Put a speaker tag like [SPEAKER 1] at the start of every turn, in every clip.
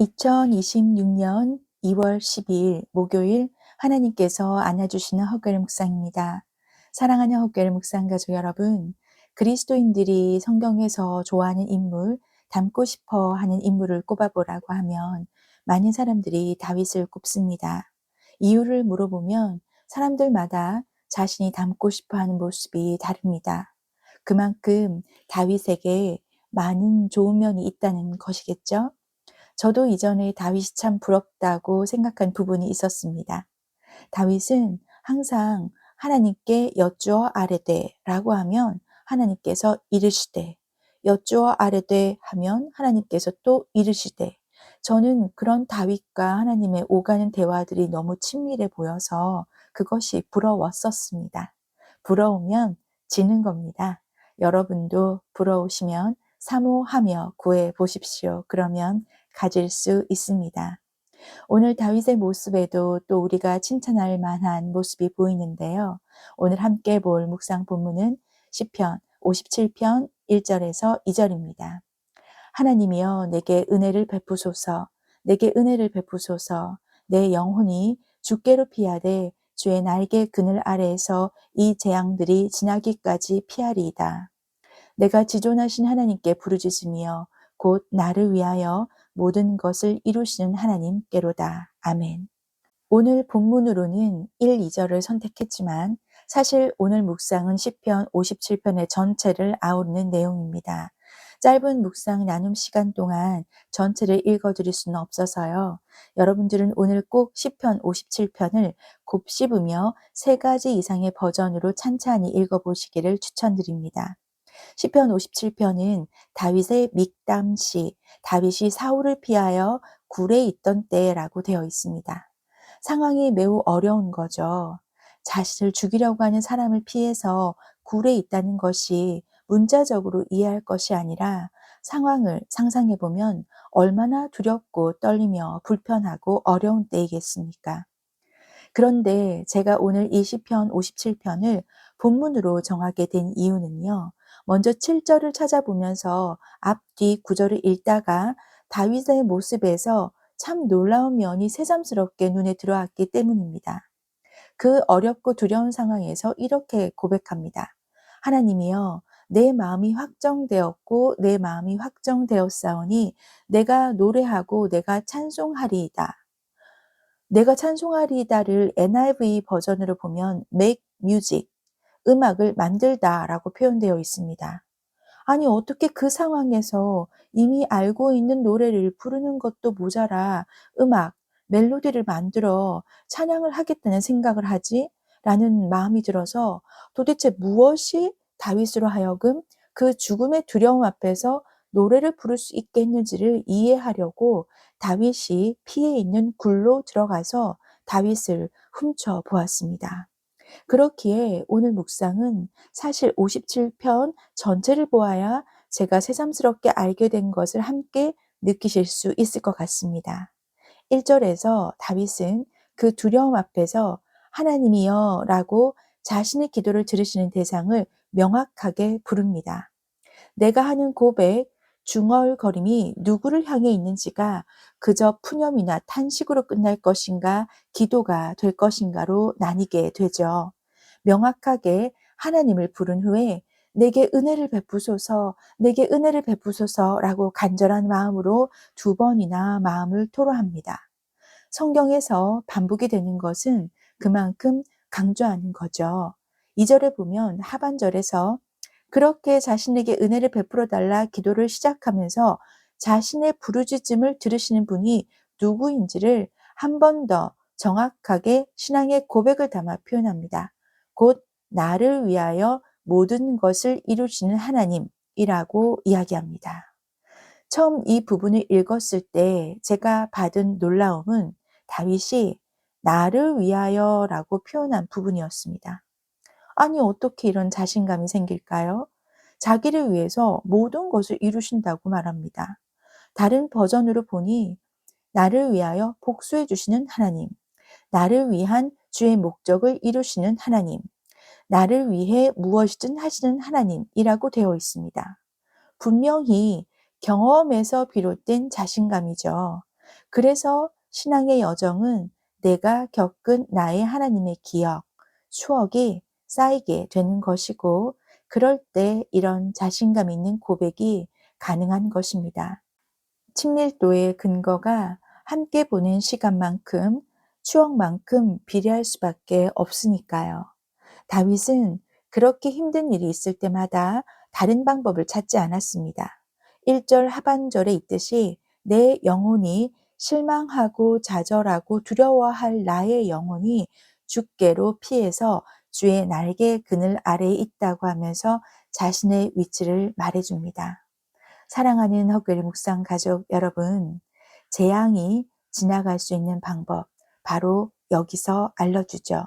[SPEAKER 1] 2026년 2월 12일 목요일 하나님께서 안아주시는 헛개를 묵상입니다. 사랑하는 헛개를 묵상 가족 여러분, 그리스도인들이 성경에서 좋아하는 인물, 닮고 싶어 하는 인물을 꼽아보라고 하면 많은 사람들이 다윗을 꼽습니다. 이유를 물어보면 사람들마다 자신이 닮고 싶어 하는 모습이 다릅니다. 그만큼 다윗에게 많은 좋은 면이 있다는 것이겠죠? 저도 이전에 다윗이 참 부럽다고 생각한 부분이 있었습니다. 다윗은 항상 하나님께 여쭈어 아뢰되 라고 하면 하나님께서 이르시되, 여쭈어 아뢰되 하면 하나님께서 또 이르시되, 저는 그런 다윗과 하나님의 오가는 대화들이 너무 친밀해 보여서 그것이 부러웠었습니다. 부러우면 지는 겁니다. 여러분도 부러우시면 사모하며 구해 보십시오. 그러면 가질 수 있습니다. 오늘 다윗의 모습에도 또 우리가 칭찬할 만한 모습이 보이는데요. 오늘 함께 볼 묵상 본문은 시편 57편 1절에서 2절입니다. 하나님이여 내게 은혜를 베푸소서, 내게 은혜를 베푸소서. 내 영혼이 주께로 피하되 주의 날개 그늘 아래에서 이 재앙들이 지나기까지 피하리이다. 내가 지존하신 하나님께 부르짖으며 곧 나를 위하여 모든 것을 이루시는 하나님께로다. 아멘. 오늘 본문으로는 1, 2절을 선택했지만 사실 오늘 묵상은 시편 57편의 전체를 아우르는 내용입니다. 짧은 묵상 나눔 시간 동안 전체를 읽어드릴 수는 없어서요. 여러분들은 오늘 꼭 시편 57편을 곱씹으며 3가지 이상의 버전으로 찬찬히 읽어보시기를 추천드립니다. 시편 57편은 다윗의 믹담시, 다윗이 사울을 피하여 굴에 있던 때라고 되어 있습니다. 상황이 매우 어려운 거죠. 자신을 죽이려고 하는 사람을 피해서 굴에 있다는 것이 문자적으로 이해할 것이 아니라 상황을 상상해 보면 얼마나 두렵고 떨리며 불편하고 어려운 때이겠습니까? 그런데 제가 오늘 이 시편 57편을 본문으로 정하게 된 이유는요. 먼저 7절을 찾아보면서 앞뒤 9절을 읽다가 다윗의 모습에서 참 놀라운 면이 새삼스럽게 눈에 들어왔기 때문입니다. 그 어렵고 두려운 상황에서 이렇게 고백합니다. 하나님이여, 내 마음이 확정되었고 내 마음이 확정되었사오니 내가 노래하고 내가 찬송하리이다. 내가 찬송하리이다를 NIV 버전으로 보면 make music, 음악을 만들다라고 표현되어 있습니다. 아니 어떻게 그 상황에서 이미 알고 있는 노래를 부르는 것도 모자라 음악, 멜로디를 만들어 찬양을 하겠다는 생각을 하지? 라는 마음이 들어서 도대체 무엇이 다윗으로 하여금 그 죽음의 두려움 앞에서 노래를 부를 수 있게 했는지를 이해하려고 다윗이 피해 있는 굴로 들어가서 다윗을 훔쳐 보았습니다. 그렇기에 오늘 묵상은 사실 57편 전체를 보아야 제가 새삼스럽게 알게 된 것을 함께 느끼실 수 있을 것 같습니다. 1절에서 다윗은 그 두려움 앞에서 하나님이여 라고 자신의 기도를 들으시는 대상을 명확하게 부릅니다. 내가 하는 고백, 중얼거림이 누구를 향해 있는지가 그저 푸념이나 탄식으로 끝날 것인가, 기도가 될 것인가로 나뉘게 되죠. 명확하게 하나님을 부른 후에 내게 은혜를 베푸소서, 내게 은혜를 베푸소서라고 간절한 마음으로 2번이나 마음을 토로합니다. 성경에서 반복이 되는 것은 그만큼 강조하는 거죠. 2절에 보면 하반절에서 그렇게 자신에게 은혜를 베풀어 달라 기도를 시작하면서 자신의 부르짖음을 들으시는 분이 누구인지를 한 번 더 정확하게 신앙의 고백을 담아 표현합니다. 곧 나를 위하여 모든 것을 이루시는 하나님이라고 이야기합니다. 처음 이 부분을 읽었을 때 제가 받은 놀라움은 다윗이 나를 위하여라고 표현한 부분이었습니다. 아니 어떻게 이런 자신감이 생길까요? 자기를 위해서 모든 것을 이루신다고 말합니다. 다른 버전으로 보니 나를 위하여 복수해 주시는 하나님, 나를 위한 주의 목적을 이루시는 하나님, 나를 위해 무엇이든 하시는 하나님이라고 되어 있습니다. 분명히 경험에서 비롯된 자신감이죠. 그래서 신앙의 여정은 내가 겪은 나의 하나님의 기억, 추억이 쌓이게 되는 것이고, 그럴 때 이런 자신감 있는 고백이 가능한 것입니다. 친밀도의 근거가 함께 보낸 시간만큼, 추억만큼 비례할 수밖에 없으니까요. 다윗은 그렇게 힘든 일이 있을 때마다 다른 방법을 찾지 않았습니다. 1절 하반절에 있듯이 내 영혼이 실망하고 좌절하고 두려워할 나의 영혼이 주께로 피해서 주의 날개 그늘 아래에 있다고 하면서 자신의 위치를 말해줍니다. 사랑하는 헛개리 묵상 가족 여러분, 재앙이 지나갈 수 있는 방법, 바로 여기서 알려주죠.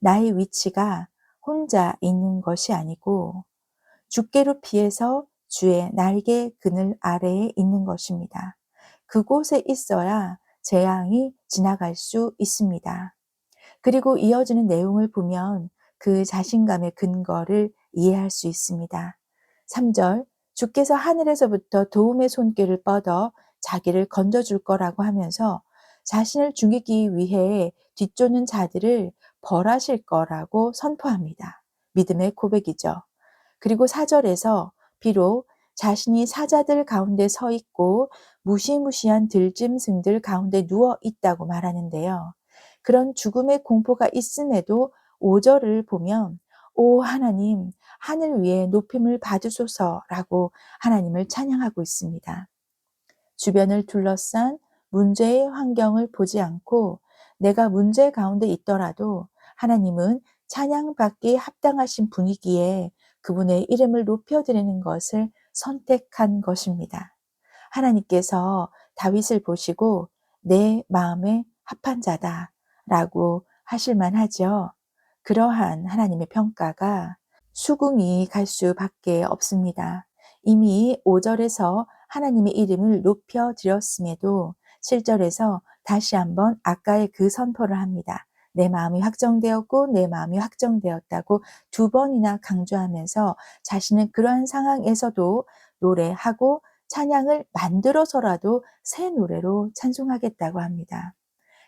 [SPEAKER 1] 나의 위치가 혼자 있는 것이 아니고 주께로 피해서 주의 날개 그늘 아래에 있는 것입니다. 그곳에 있어야 재앙이 지나갈 수 있습니다. 그리고 이어지는 내용을 보면 그 자신감의 근거를 이해할 수 있습니다. 3절, 주께서 하늘에서부터 도움의 손길을 뻗어 자기를 건져줄 거라고 하면서 자신을 죽이기 위해 뒤쫓는 자들을 벌하실 거라고 선포합니다. 믿음의 고백이죠. 그리고 4절에서 비록 자신이 사자들 가운데 서 있고 무시무시한 들짐승들 가운데 누워 있다고 말하는데요. 그런 죽음의 공포가 있음에도 5절을 보면 오 하나님, 하늘 위에 높임을 받으소서라고 하나님을 찬양하고 있습니다. 주변을 둘러싼 문제의 환경을 보지 않고 내가 문제 가운데 있더라도 하나님은 찬양받기 합당하신 분이기에 그분의 이름을 높여드리는 것을 선택한 것입니다. 하나님께서 다윗을 보시고 내 마음에 합한 자다 라고 하실만 하죠. 그러한 하나님의 평가가 수긍이 갈 수밖에 없습니다. 이미 5절에서 하나님의 이름을 높여드렸음에도 7절에서 다시 한번 아까의 그 선포를 합니다. 내 마음이 확정되었고 내 마음이 확정되었다고 2번이나 강조하면서 자신은 그러한 상황에서도 노래하고 찬양을 만들어서라도 새 노래로 찬송하겠다고 합니다.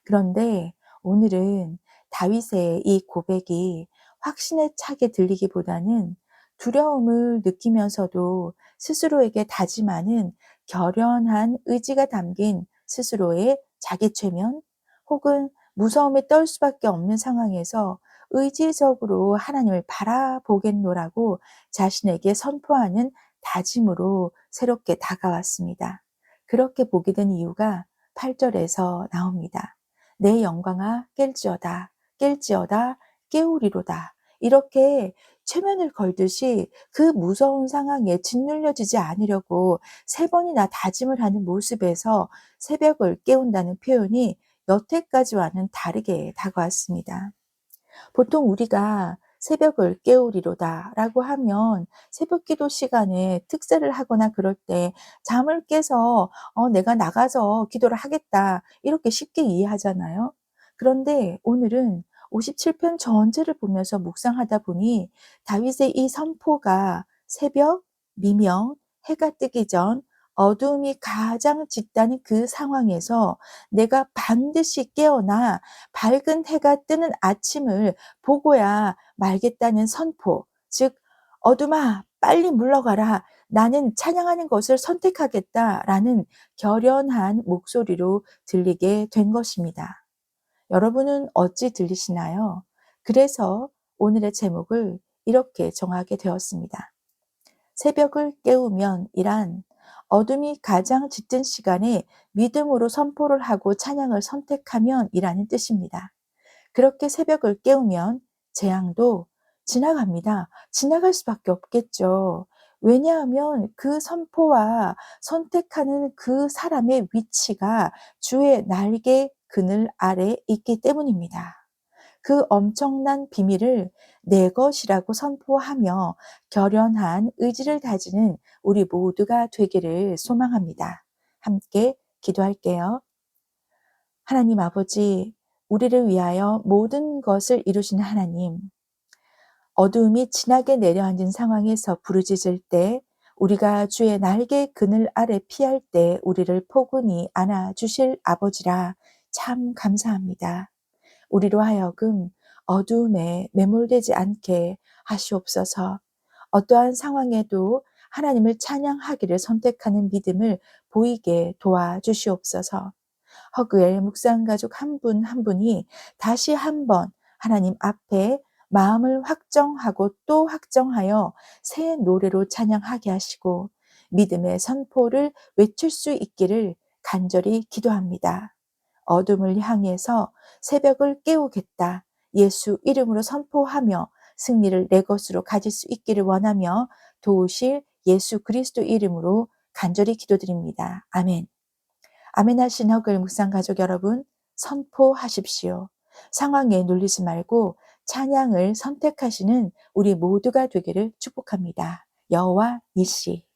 [SPEAKER 1] 그런데 오늘은 다윗의 이 고백이 확신에 차게 들리기보다는 두려움을 느끼면서도 스스로에게 다짐하는 결연한 의지가 담긴 스스로의 자기 최면 혹은 무서움에 떨 수밖에 없는 상황에서 의지적으로 하나님을 바라보겠노라고 자신에게 선포하는 다짐으로 새롭게 다가왔습니다. 그렇게 보게 된 이유가 8절에서 나옵니다. 내 영광아 깰지어다 깰지어다 깨우리로다. 이렇게 최면을 걸듯이 그 무서운 상황에 짓눌려지지 않으려고 3번이나 다짐을 하는 모습에서 새벽을 깨운다는 표현이 여태까지와는 다르게 다가왔습니다. 보통 우리가 새벽을 깨우리로다라고 하면 새벽 기도 시간에 특세를 하거나 그럴 때 잠을 깨서 내가 나가서 기도를 하겠다 이렇게 쉽게 이해하잖아요. 그런데 오늘은 57편 전체를 보면서 묵상하다 보니 다윗의 이 선포가 새벽, 미명, 해가 뜨기 전 어두움이 가장 짙다는 그 상황에서 내가 반드시 깨어나 밝은 해가 뜨는 아침을 보고야 말겠다는 선포, 즉 "어둠아 빨리 물러가라. 나는 찬양하는 것을 선택하겠다."라는 결연한 목소리로 들리게 된 것입니다. 여러분은 어찌 들리시나요? 그래서 오늘의 제목을 이렇게 정하게 되었습니다. 새벽을 깨우면 이란 어둠이 가장 짙은 시간에 믿음으로 선포를 하고 찬양을 선택하면 이라는 뜻입니다. 그렇게 새벽을 깨우면 재앙도 지나갑니다. 지나갈 수밖에 없겠죠. 왜냐하면 그 선포와 선택하는 그 사람의 위치가 주의 날개 그늘 아래 있기 때문입니다. 그 엄청난 비밀을 내 것이라고 선포하며 결연한 의지를 다지는 우리 모두가 되기를 소망합니다. 함께 기도할게요. 하나님 아버지, 우리를 위하여 모든 것을 이루시는 하나님, 어두움이 진하게 내려앉은 상황에서 부르짖을 때 우리가 주의 날개 그늘 아래 피할 때 우리를 포근히 안아주실 아버지라 참 감사합니다. 우리로 하여금 어두움에 매몰되지 않게 하시옵소서. 어떠한 상황에도 하나님을 찬양하기를 선택하는 믿음을 보이게 도와주시옵소서. 허그엘 묵상가족 한 분 한 분이 다시 한번 하나님 앞에 마음을 확정하고 또 확정하여 새 노래로 찬양하게 하시고 믿음의 선포를 외칠 수 있기를 간절히 기도합니다. 어둠을 향해서 새벽을 깨우겠다. 예수 이름으로 선포하며 승리를 내 것으로 가질 수 있기를 원하며 도우실 예수 그리스도 이름으로 간절히 기도드립니다. 아멘. 아멘 하신 허글 묵상 가족 여러분, 선포하십시오. 상황에 눌리지 말고 찬양을 선택하시는 우리 모두가 되기를 축복합니다. 여호와 니시.